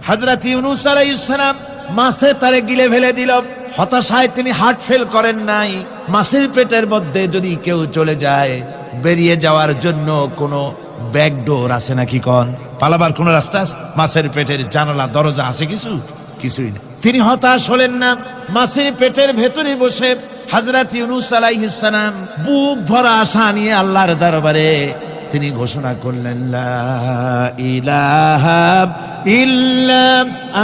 হযরত ইউনূস আলাইহিস সালাম মাছে তারে গিলে ফেলে দিল। হতাশায় তিনি হার্ট ফেল করেন নাই। মাছের পেটের মধ্যে যদি কেউ চলে যায়, বেরিয়ে যাওয়ার জন্য কোনো ব্যাকডোর আছে নাকি? কোন পালাবার কোন রাস্তা আছে? মাছের পেটের জানালা দরজা আছে? কিছুই না। তিনি হতাশ হলেন না। মাছের পেটের ভেতরে বসে হযরত ইউনূস আলাইহিস সালাম বুক ভরা আশা নিয়ে আল্লাহর দরবারে তিনি ঘোষণা করলেন, লা ইলাহা ইল্লা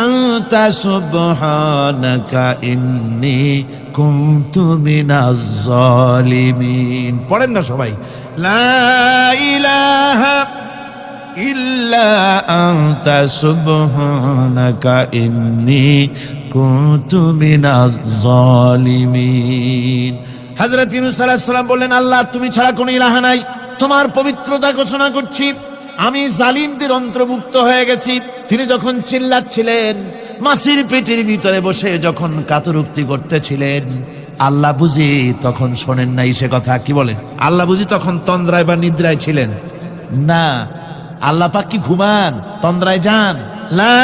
আনতা সুবহানাকা ইন্নী কুনতু মিনাজ জালিমিন। পড়েন না সবাই, লা ইলাহা ইল্লা আনতা সুবহানাকা ইন্নী কুনতু মিনাজ জালিমিন। হযরত ইউনূস আলাইহিস সালাম বললেন, আল্লাহ তুমি ছাড়া কোনো ইলাহ নাই, তোমার পবিত্রতা ঘোষণা করছি, আমি জালিমদের অন্তর্ভুক্ত হয়ে গেছি। তিনি যখন চিল্লাচ্ছিলেন, মাছের পেটের ভিতরে বসে যখন কাতরুক্তি করতেছিলেন, আল্লাহ বুঝি তখন শোনেন নাই সে কথা? কি বলেন? আল্লাহ বুঝি তখন তন্দ্রায় বা নিদ্রায় ছিলেন? না, আল্লাহ পাক কি ঘুমান? তন্দ্রায় যান? লা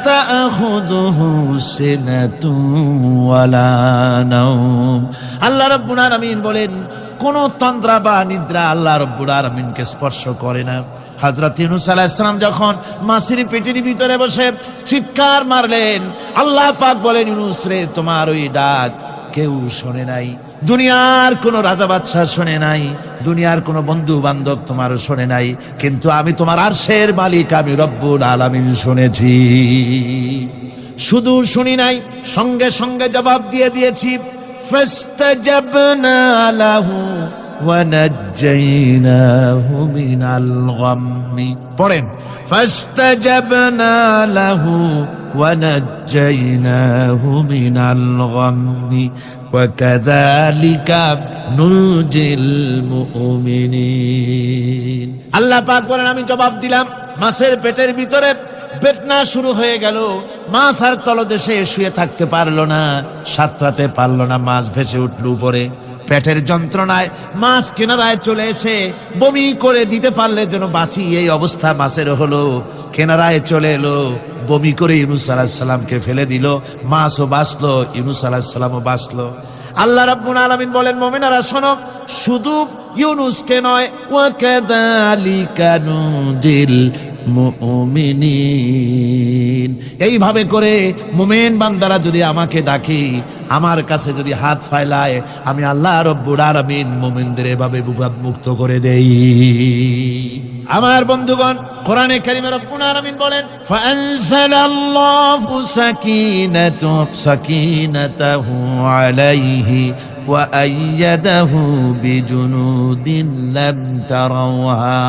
তাখুযুহু সিনাতুন ওয়ালা নাওম। আল্লাহ রাব্বুল আলামিন বলেন, কোন তন্দ্রা বা নিদ্রা আল্লাহ রাব্বুল আলামিনকে স্পর্শ করে না। হযরত ইউনূস আলাইহিস সালাম যখন মাছের পেটের ভিতরে বসে চিৎকার মারলেন, আল্লাহ পাক বলেন, ইউনূস রে, তোমার ওই ডাক কেউ শোনে নাই, দুনিয়ার কোন রাজা বাদশাহ শোনে নাই, দুনিয়ার কোন বন্ধু বান্ধব তোমারও শোনে নাই, কিন্তু আমি তোমার আরশের মালিক, আমি রব্বুল আলামিন শুনেছি। শুধু শুনি নাই, সঙ্গে সঙ্গে জবাব দিয়ে দিয়েছি। ফাস্তাজাবনা লাহু ওয়া নাজ্জাইনাহু মিনাল গাম্মি। পড়েন, ফাস্তাজাবনা লাহু ওয়া নাজ্জাইনাহু মিনাল গাম্মি ওয়া কাযালিকা নুজিল মুমিনিন। আল্লাহ পাক বলেন, আমি জবাব দিলাম। মাছের পেটের ভিতরে বেদনা শুরু হয়ে গেল। মাছ আর তলদেশে শুয়ে থাকতে পারলো না, সাঁতরাতে পারলো না, মাছ ভেসে উঠল উপরে। পেটের যন্ত্রণায় মাছ কিনারায় চলে এসে বমি করে দিতে পারলে যেন বাঁচি, এই অবস্থা মাছের হলো। কিনারায় চলে এলো, বমি করে ইউনূস আলাইহিস সালামকে ফেলে দিল। মাছও বাঁচলো, ইউনূস আলাইহিস সালামও বাঁচলো। আল্লাহ রাব্বুল আলামিন বলেন, মুমিনারা শোনো, শুধু ইউনূসকে নয়, ওয়া কাযালিকা নুজিল মুমিনিন। এইভাবে করে মুমিন বান্দারা যদি আমাকে ডাকে, আমার কাছে যদি হাত ফাইলায়, আমি আল্লাহ রাব্বুল আলামিন মুমিনদের এভাবে মুক্ত করে দেই। আমার বন্ধুগণ, কোরআনে কারীমে রব্বুল আলামিন বলেন, ফাআনজালাল্লাহু সাকিনাতাহু আলাইহি ওয়া আইয়াদাহু বিজুনুদিন লাম তারাওহা।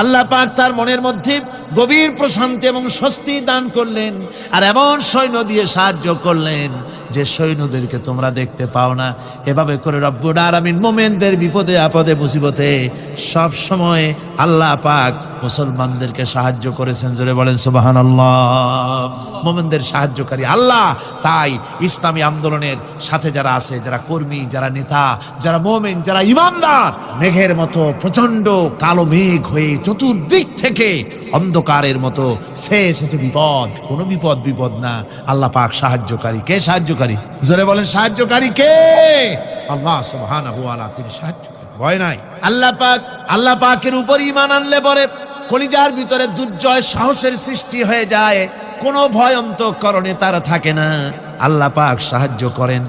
আল্লাহ পাক তার মনের মধ্যে গভীর প্রশান্তি এবং স্বস্তি দান করলেন, আর এমন সৈন্য দিয়ে সাহায্য করলেন যে সৈন্যদেরকে তোমরা দেখতে পাও না। এভাবে করে রব্বুল আলামিন মুমিনদের বিপদে আপদে মুসিবতে সব সময় আল্লাহ পাক মুসলমানদেরকে সাহায্য করেছেন। জোরে বলেন সুবহানাল্লাহ। মুমিনদের সাহায্যকারী আল্লাহ। তাই ইসলামী আন্দোলনের সাথে যারা আছে, যারা কর্মী, যারা নেতা, যারা মুমিন, যারা ঈমানদার, মেঘের মতো প্রচন্ড কালো মেঘ হয়ে চতুর্দিক থেকে অন্ধকারের মতো এসেছে বিপদ, কোন বিপদ না। আল্লাহ পাক সাহায্যকারী। কে সাহায্যকারী? জোরে বলেন, সাহায্যকারী কে? আল্লাহ সুবহানাহু ওয়া তাআলা, তিনি সাহায্যকারী, ভয় নাই। আল্লাহ পাকের উপর ঈমান আনলে পরে কলিজার ভিতরে দুর্জয় সাহসের সৃষ্টি হয়ে যায়, কোনো ভয় অন্তঃকরণে তার থাকে না। আল্লাহ পাক সাহায্য করেন।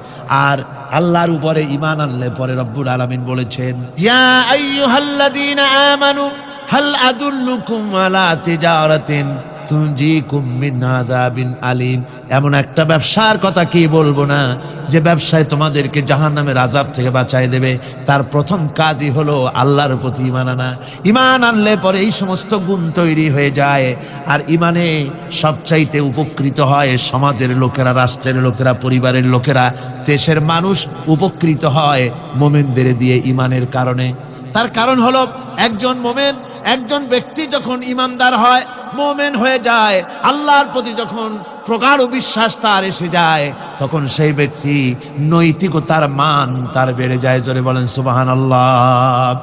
আর আল্লাহর উপরে ঈমান আনলে পরে রব্বুল আলামিন বলেছেন, ইয়া আইয়ুহাল্লাযীনা আমানু হাল আদুল্লুকুম আলা তিজারাতিন তুনজিকুম মিন আযাবিন আলীম। এমন একটা ব্যবসার কথা কি বলবো না, যে ব্যবসায় তোমাদেরকে জাহান্নামের আযাব থেকে বাঁচায় দেবে। তার প্রথম কাজই হলো আল্লাহর প্রতি ঈমান আনা। ঈমান আনলে পরে এই সমস্ত গুণ তৈরি হয়ে যায়। আর ঈমানে সবচাইতে উপকৃত হয় সমাজের লোকেরা, রাষ্ট্রের লোকেরা, পরিবারের লোকেরা, দেশের মানুষ উপকৃত হয় মুমিনদের দিয়ে ঈমানের কারণে। তার কারণ হলো, একজন মুমিন, একজন ব্যক্তি যখন ঈমানদার হয়, মুমিন হয়ে যায়, আল্লাহর প্রতি যখন প্রগাঢ় বিশ্বাস তার এসে যায়, তখন সেই ব্যক্তি নৈতিকতার মান তার বেড়ে যায়। জোরে বলেন সুবহানাল্লাহ।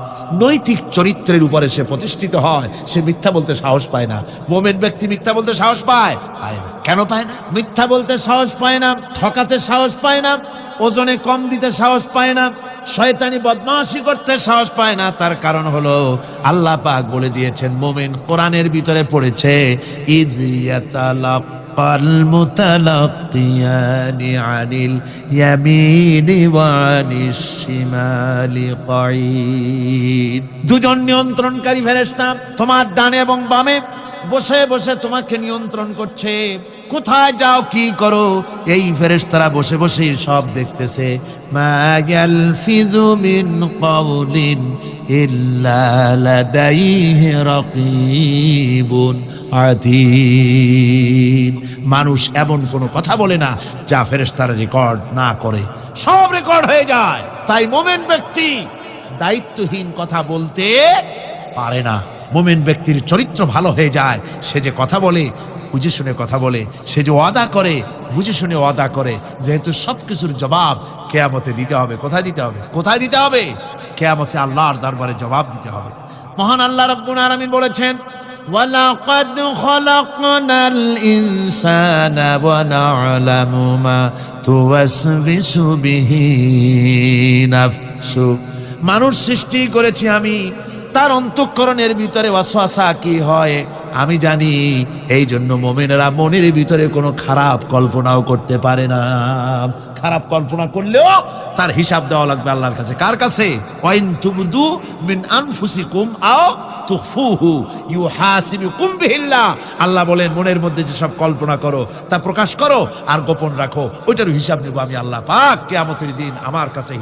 নৈতিক চরিত্রের উপরে সে প্রতিষ্ঠিত হয়, সে মিথ্যা বলতে সাহস পায় না। মুমিন ব্যক্তি মিথ্যা বলতে সাহস পায়? পায় না। কেন পায় না? মিথ্যা বলতে সাহস পায় না, ঠকাতে সাহস পায় না, ওজনে কম দিতে সাহস পায় না, শয়তানি বদমাশি করতে সাহস পায় না। তার কারণ হলো আল্লাহ পাক বলে দিয়েছেন, মুমিন কোরআনের ভিতরে পড়েছে, ইয ইয়াতালাক্কাল মুতালাক্কিয়ানি আনিল ইয়ামিনি ওয়া আনিশ শিমালি কাঈদ। দুজন নিয়ন্ত্রণকারী ফেরেশতা তোমার ডানে এবং বামে বসে বসে তোমাকে নিয়ন্ত্রণ করছে। কোথায় যাও, কি করো, এই ফেরেশতারা বসে বসে সব দেখতেছে। মা ইয়ালফিযু মিন কাওলিন ইল্লা লাদাইহি রাকীবুন আতীদ। মানুষ এমন কোনো কথা বলে না যা ফেরেশতারা রেকর্ড না করে, সব রেকর্ড হয়ে যায়। তাই মুমিন ব্যক্তি দায়িত্বহীন কথা বলতে পারে না। মুমিন ব্যক্তির চরিত্র ভালো হয়ে যায়, সে যে কথা বলে বুঝে শুনে কথা বলে, সে যে ওয়াদা করে বুঝে শুনে ওয়াদা করে। যেহেতু সবকিছুর জবাব কিয়ামতে দিতে হবে। কোথায় দিতে হবে? কোথায় দিতে হবে? কিয়ামতে আল্লাহর দরবারে জবাব দিতে হবে। মহান আল্লাহ রাব্বুল আলামিন বলেছেন, ওয়ালাকাদ খালাকনাল ইনসানা ওয়া না'লামু মা তুওয়াসবিসু বিহি নাফসু। মানুষ সৃষ্টি করেছি আমি, তার অন্তঃকরণের ভিতরে ওয়াসওয়াসা কি হয় আমি জানি। এই জন্য মুমিনেরা মনের ভিতরে কোনো খারাপ কল্পনাও করতে পারে না। খারাপ কল্পনা করলেও তার হিসাব দেওয়া লাগবে আল্লাহর কাছে। কার কাছে? ওয়াইন তুবদু মিন আনফুসিকুম আও তুখফুহু ইউহাসিবুকুম বিহিল্লাহ। আল্লাহ বলেন, মনের মধ্যে যে সব কল্পনা করো তা প্রকাশ করো আর গোপন রাখো, ওইটার হিসাব নেব আমি আল্লাহ পাক কিয়ামতের দিন আমার কাছে।